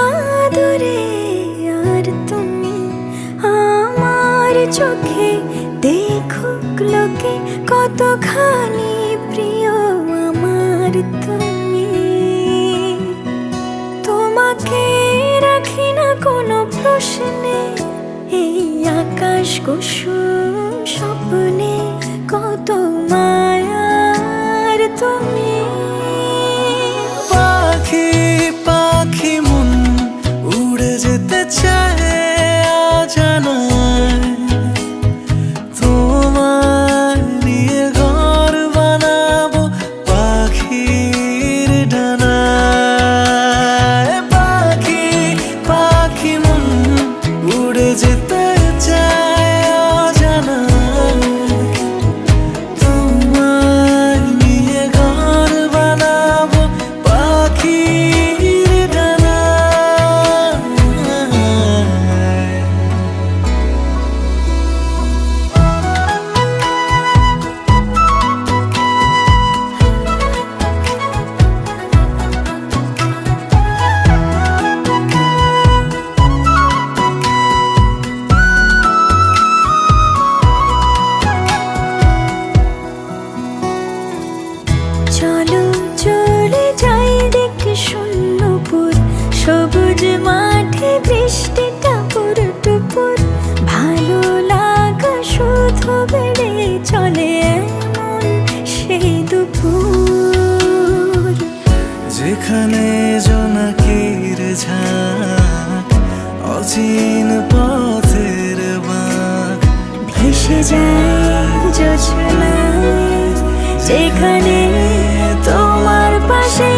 আদরে আর তুমি আমার চোখে দেখুক লোকে কতখানি প্রিয় আমার তুমি। তোমাকে রাখি না কোনো প্রশ্নে, এই আকাশ কুসুম স্বপ্নে কত মায়ার তুমি। পাখি পাখি মন উড়ে যেতে চায় অজানায়, তোমায় নিয়ে ঘর বানাবো পাখির ডানায়। পাখি পাখি মন উড়ে যেতে চায় অজানায়, তোমায় নিয়ে ঘর বানাবো পাখির ডানায়। চলো চলে যাই দেখে শূন্যপুর, সবুজ মাঠে বৃষ্টি টাপুর টুপুর। ভালো লাগা শুধু বেড়ে চলে এমন সেই দুপুর, যেখানে জোনাকির ঝাঁক অচিন পথের বাঁক ভেসে যায় জোছনায়, যেখানে তোমার পাশে